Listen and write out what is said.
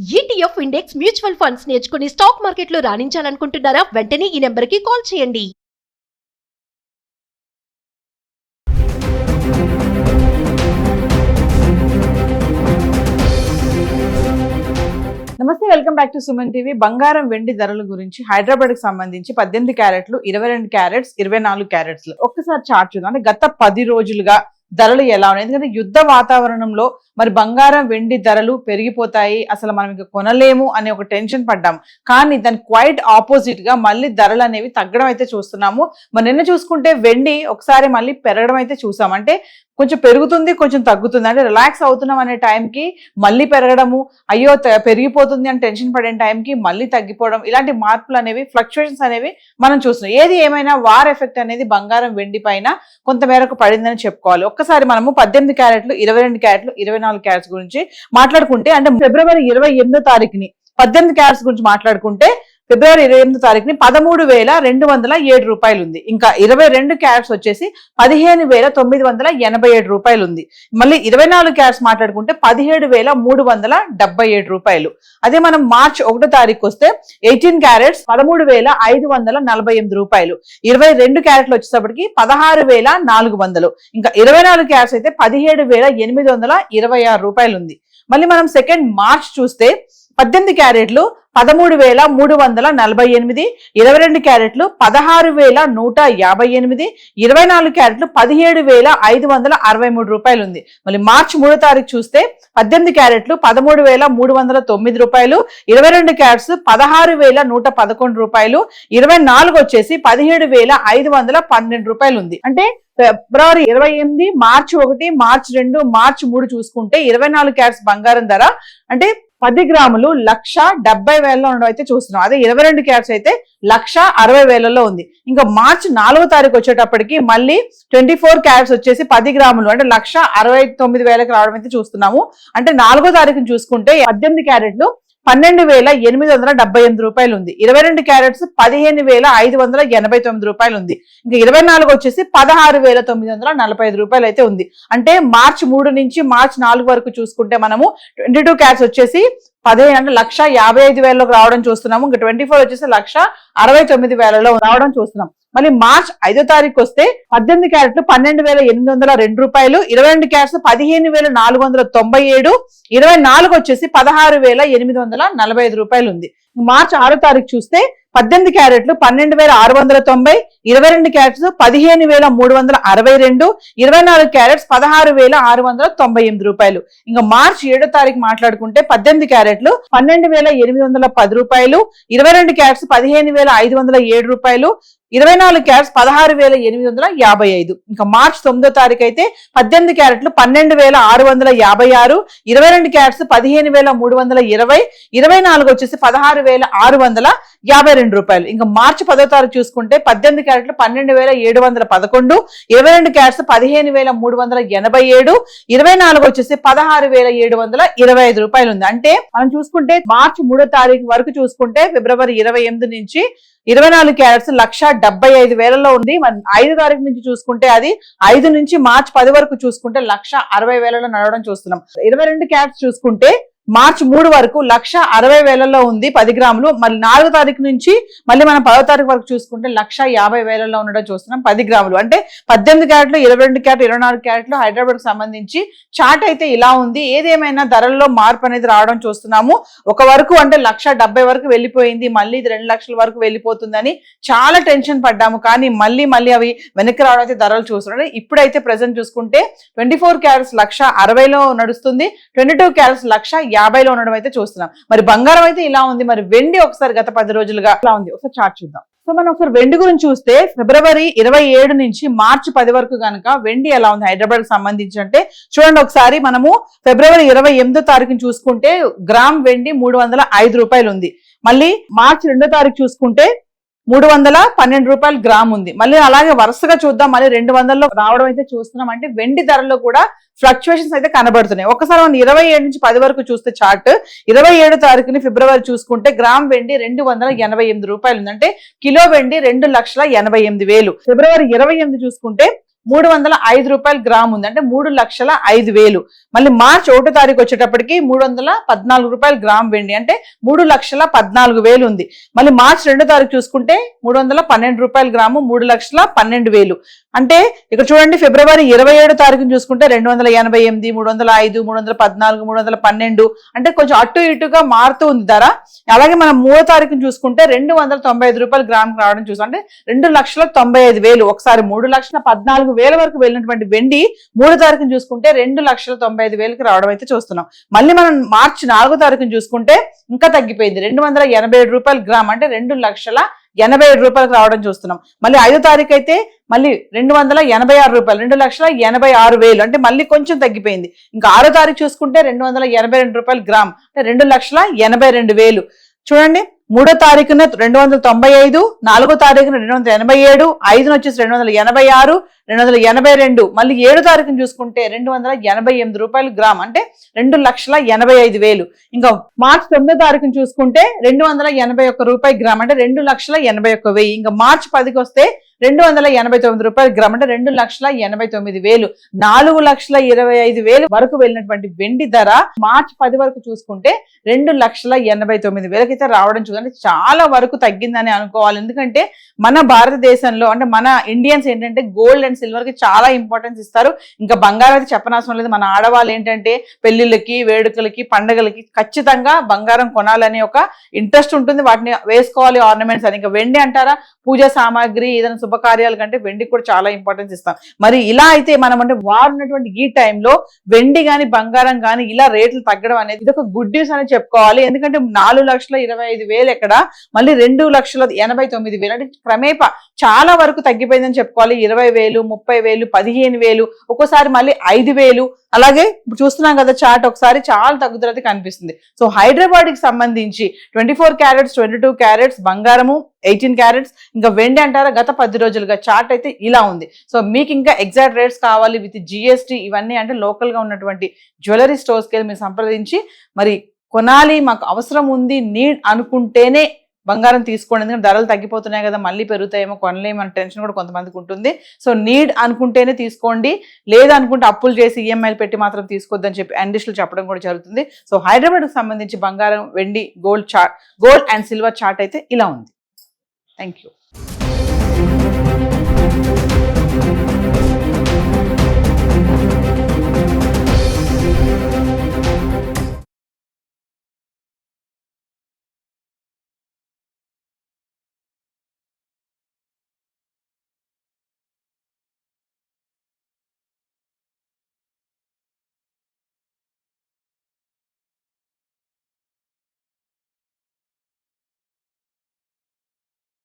ETF index mutual funds నేర్చుకుని stock మార్కెట్లో రాణించాలనుకుంటున్నారా? వెంటనే ఈ నెంబర్కి కాల్ చేయండి. నమస్తే, welcome back to Suman TV. బంగారం వెండి ధరల గురించి హైదరాబాద్ కి సంబంధించి 18 క్యారెట్లు, 22 క్యారెట్స్, 24 క్యారెట్స్ ఒక్కసారి చార్ట్ చూద్దాం. అంటే గత 10 రోజులుగా ధరలు ఎలా ఉన్నాయి? ఎందుకంటే యుద్ధ వాతావరణంలో మరి బంగారం వెండి ధరలు పెరిగిపోతాయి, అసలు మనం ఇంకా కొనలేము అనే ఒక టెన్షన్ పడ్డాము. కానీ దాని క్వైట్ ఆపోజిట్ గా మళ్ళీ ధరలు అనేవి తగ్గడం అయితే చూస్తున్నాము. మరి నిన్న చూసుకుంటే వెండి ఒకసారి మళ్ళీ పెరగడం అయితే చూసాం. అంటే కొంచెం పెరుగుతుంది, కొంచెం తగ్గుతుంది. అంటే రిలాక్స్ అవుతున్నాం అనే టైంకి మళ్ళీ పెరగడము, అయ్యో పెరిగిపోతుంది అని టెన్షన్ పడే టైంకి మళ్ళీ తగ్గిపోవడం, ఇలాంటి మార్పులు అనేవి, ఫ్లక్చుయేషన్స్ అనేవి మనం చూస్తున్నాం. ఏది ఏమైనా వార్ ఎఫెక్ట్ అనేది బంగారం వెండి పైన కొంతమేరకు పడిందని చెప్పుకోవాలి. ఒక్కసారి మనము 18 క్యారెట్లు, 22 క్యారెట్లు, 24 క్యారెట్స్ గురించి మాట్లాడుకుంటే, అంటే ఫిబ్రవరి 28వ తారీఖుని 18 క్యారెట్స్ గురించి మాట్లాడుకుంటే ఫిబ్రవరి 28వ తారీఖుని 13,207 రూపాయలు ఉంది. ఇంకా 22 క్యారెట్స్ వచ్చేసి 15,987 రూపాయలు ఉంది. మళ్ళీ 24 క్యారెట్స్ మాట్లాడుకుంటే 17,377 రూపాయలు. అదే మనం మార్చ్ 1వ తారీఖు వస్తే 18 క్యారెట్స్ 13,548 రూపాయలు. 22 క్యారెట్లు వచ్చేటప్పటికి 16,400. ఇంకా 24 క్యారెట్స్ అయితే 17,826 రూపాయలు ఉంది. మళ్ళీ మనం సెకండ్ మార్చ్ చూస్తే 18 క్యారెట్లు 13,348, 22 క్యారెట్లు 16,158, 24 క్యారెట్లు 17,563 రూపాయలు ఉంది. మళ్ళీ మార్చి 3వ తారీఖు చూస్తే 18 క్యారెట్లు 13,309 రూపాయలు, 22 క్యారెట్స్ 16,111 రూపాయలు, 24 వచ్చేసి 17,512 రూపాయలు ఉంది. అంటే ఫిబ్రవరి 28, మార్చి 1, మార్చి 2, మార్చి 3 చూసుకుంటే 24 క్యారెట్స్ బంగారం ధర అంటే 10 గ్రాములు 1,70,000 ఉండడం అయితే చూస్తున్నాం. అదే 22 క్యారెట్స్ అయితే 1,60,000 ఉంది. ఇంకా మార్చి 4వ తారీఖు వచ్చేటప్పటికి మళ్ళీ 24 క్యారెట్స్ వచ్చేసి 10 గ్రాములు అంటే 1,69,000 రావడం అయితే చూస్తున్నాము. అంటే 4వ తారీఖుని చూసుకుంటే 18 క్యారెట్లు 12,878 రూపాయలు ఉంది. 22 క్యారెట్స్ 15,589 రూపాయలు ఉంది. ఇంకా 24 వచ్చేసి 16,945 రూపాయలు అయితే ఉంది. అంటే మార్చి 3 నుంచి మార్చి 4 వరకు చూసుకుంటే మనము 22 క్యారెట్స్ వచ్చేసి 15 అంటే 1,55,000 రావడం చూస్తున్నాము. ఇంకా 24 వచ్చేసి 1,69,000 రావడం చూస్తున్నాం. మళ్ళీ మార్చ్ 5వ తారీఖు వస్తే 18 క్యారెట్లు 12,802 రూపాయలు, 22 క్యారెట్స్ 15,497, 24 వచ్చేసి 16,845 రూపాయలు ఉంది. మార్చి 6వ తారీఖు చూస్తే 18 క్యారెట్లు 12,690, 22 క్యారెట్స్ 15,362, 24 క్యారెట్స్ 16,698 రూపాయలు. ఇంకా మార్చి 7వ తారీఖు మాట్లాడుకుంటే 18 క్యారెట్లు 12,810 రూపాయలు, 22 క్యారెట్స్ 15,507 రూపాయలు, 24 క్యారెట్స్ 16,855. ఇంకా మార్చి 9వ తారీఖు అయితే 18 క్యారెట్లు 12,656, 22 క్యారెట్స్ 15,320, 24 వచ్చేసి 16,652 రూపాయలు. ఇంకా మార్చి 10వ తారీఖు చూసుకుంటే 18 క్యారెట్లు 12,711, 22 క్యారెట్స్ 15,387, 24 వచ్చేసి 16,725 రూపాయలు ఉంది. అంటే మనం చూసుకుంటే మార్చి 3వ తారీఖు వరకు చూసుకుంటే ఫిబ్రవరి 28 నుంచి 24 క్యారెట్స్ 1,75,000 ఉంది. 5వ తారీఖు నుంచి చూసుకుంటే అది 5 నుంచి మార్చి 10 వరకు చూసుకుంటే 1,60,000 నడవడం చూస్తున్నాం. 22 క్యారెట్స్ చూసుకుంటే మార్చి 3 వరకు 1,60,000 ఉంది 10 గ్రాములు. మళ్ళీ 4వ తారీఖు నుంచి మళ్ళీ మనం 10వ తారీఖు వరకు చూసుకుంటే 1,50,000 ఉండడం చూస్తున్నాం 10 గ్రాములు. అంటే 18 క్యారెట్లు, 22 క్యారెట్లు, 24 క్యారెట్లు హైదరాబాద్ కు సంబంధించి చార్ట్ అయితే ఇలా ఉంది. ఏదేమైనా ధరల్లో మార్పు అనేది రావడం చూస్తున్నాము. ఒక వరకు అంటే 1,70,000 వరకు వెళ్ళిపోయింది, మళ్ళీ ఇది 2 లక్షల వరకు వెళ్ళిపోతుందని చాలా టెన్షన్ పడ్డాము. కానీ మళ్ళీ అవి వెనక్కి రావడం అయితే ధరలు చూస్తున్నాం. ఇప్పుడైతే ప్రెసెంట్ చూసుకుంటే 24 క్యారెట్స్ 1,60,000 నడుస్తుంది, 22 క్యారెట్స్ 1,50,000 ఉండడం అయితే చూస్తున్నాం. మరి బంగారం అయితే ఇలా ఉంది. మరి వెండి ఒకసారి గత 10 రోజులుగా ఇలా ఉంది. ఒకసారి చార్ట్ చూద్దాం. సో మనం ఒకసారి వెండి గురించి చూస్తే ఫిబ్రవరి 27 నుంచి మార్చి 10 వరకు కనుక వెండి ఎలా ఉంది హైదరాబాద్ కు సంబంధించి అంటే చూడండి. ఒకసారి మనము ఫిబ్రవరి 28వ తారీఖుని చూసుకుంటే గ్రామ్ వెండి 305 రూపాయలు ఉంది. మళ్ళీ మార్చి 2వ తారీఖు చూసుకుంటే 312 రూపాయలు గ్రామ్ ఉంది. మళ్ళీ అలాగే వరుసగా చూద్దాం, మళ్ళీ 200లో రావడం అయితే చూస్తున్నాం. అంటే వెండి ధరలో కూడా ఫ్లక్చుయేషన్స్ అయితే కనబడుతున్నాయి. ఒకసారి మనం 27 నుంచి 10 వరకు చూస్తే చార్ట్ 27వ తారీఖుని ఫిబ్రవరి చూసుకుంటే గ్రామ్ వెండి 288 రూపాయలు ఉంది. అంటే కిలో వెండి 2,88,000. ఫిబ్రవరి 28 చూసుకుంటే 305 రూపాయలు గ్రామ్ ఉంది, అంటే 3,05,000. మళ్ళీ మార్చి 1వ తారీఖు వచ్చేటప్పటికి 314 రూపాయలు గ్రామ్ వెండి, అంటే 3,14,000 ఉంది. మళ్ళీ మార్చి 2వ తారీఖు చూసుకుంటే 312 రూపాయలు గ్రాము, 3,12,000. అంటే ఇక్కడ చూడండి, ఫిబ్రవరి 27వ తారీఖుని చూసుకుంటే 288, 305, 314, 312, అంటే కొంచెం అటు ఇటుగా మారుతూ ఉంది ధర. అలాగే మనం 3వ తారీఖుని చూసుకుంటే 295 రూపాయలు గ్రామ్ రావడం చూసాం, అంటే 2,95,000. ఒకసారి 3,14,000 వరకు వెళ్ళినటువంటి వెండి 3వ తారీఖుని చూసుకుంటే 2,95,000కి రావడం అయితే చూస్తున్నాం. మళ్ళీ మనం మార్చి 4వ తారీఖుని చూసుకుంటే ఇంకా తగ్గిపోయింది, 287 రూపాయలు గ్రామ్, అంటే 2,87 రూపాయలకు రావడం చూస్తున్నాం. మళ్ళీ 5వ తారీఖు అయితే మళ్ళీ 286 రూపాయలు, 2,86,000, అంటే మళ్ళీ కొంచెం తగ్గిపోయింది. ఇంకా 6వ తారీఖు చూసుకుంటే 282 రూపాయలు గ్రామ్, అంటే 2,82,000. చూడండి, 3వ తారీఖున 295, 4వ తారీఖున 287, 5న వచ్చేసి 286, 282, మళ్ళీ 7వ తారీఖుని చూసుకుంటే 288 రూపాయలు గ్రామ్, అంటే 2,85,000. ఇంకా మార్చి 9వ తారీఖుని చూసుకుంటే 281 రూపాయలు గ్రామ్, అంటే 2,81,000. ఇంకా మార్చి 10కి వస్తే 289 రూపాయలు గ్రామ్, అంటే 2,89,000. 4,25,000 వరకు వెళ్ళినటువంటి వెండి ధర మార్చి 10 వరకు చూసుకుంటే 2,89,000 అయితే రావడం చూడండి, చాలా వరకు తగ్గిందని అనుకోవాలి. ఎందుకంటే మన భారతదేశంలో, అంటే మన ఇండియన్స్ ఏంటంటే గోల్డ్ అండ్ సిల్వర్ కి చాలా ఇంపార్టెన్స్ ఇస్తారు. ఇంకా బంగారం అయితే చెప్పనవసరం లేదు. మన ఆడవాళ్ళు ఏంటంటే పెళ్లిళ్ళకి, వేడుకలకి, పండగలకి ఖచ్చితంగా బంగారం కొనాలని ఒక ఇంట్రెస్ట్ ఉంటుంది, వాటిని వేసుకోవాలి ఆర్నమెంట్స్ అని. ఇంకా వెండి అంటారా, పూజా సామాగ్రి, ఏదైనా శుభకార్యాల కంటే వెండికి కూడా చాలా ఇంపార్టెన్స్ ఇస్తాం. మరి ఇలా అయితే మనం అంటే వారు ఉన్నటువంటి ఈ టైంలో వెండి గాని బంగారం గాని ఇలా రేట్లు తగ్గడం అనేది ఇది ఒక గుడ్ న్యూస్ అని చెప్పుకోవాలి. ఎందుకంటే 4,25,000 ఎక్కడ, మళ్ళీ 2,89,000, అంటే క్రమేపా చాలా వరకు తగ్గిపోయిందని చెప్పుకోవాలి. 20,000, 30,000, 15,000, ఒక్కోసారి మళ్ళీ 5,000. అలాగే చూస్తున్నాం కదా చార్ట్, ఒకసారి చాలా తగ్గుదల అయితే కనిపిస్తుంది. సో హైదరాబాద్ కి సంబంధించి 24 క్యారెట్స్, 22 క్యారెట్స్ బంగారము, 18 క్యారెట్స్, ఇంకా వెండి అంటారా గత 10 రోజులుగా చార్ట్ అయితే ఇలా ఉంది. సో మీకు ఇంకా ఎగ్జాక్ట్ రేట్స్ కావాలి విత్ GST ఇవన్నీ అంటే లోకల్ గా ఉన్నటువంటి జ్యువెలరీ స్టోర్స్కి వెళ్ళి మీరు సంప్రదించి మరి కొనాలి, మాకు అవసరం ఉంది, నీడ్ అనుకుంటేనే బంగారం తీసుకోండి. ఎందుకంటే ధరలు తగ్గిపోతున్నాయి కదా, మళ్ళీ పెరుగుతాయేమో, కొనలేమో అనే టెన్షన్ కూడా కొంతమందికి ఉంటుంది. సో నీడ్ అనుకుంటేనే తీసుకోండి, లేదనుకుంటే అప్పులు చేసి EMIలు పెట్టి మాత్రం తీసుకోవద్దని చెప్పి అండిస్టులు చెప్పడం కూడా జరుగుతుంది. సో హైదరాబాద్కి సంబంధించి బంగారం, వెండి, గోల్డ్ అండ్ సిల్వర్ చార్ట్ అయితే ఇలా ఉంది. Thank you.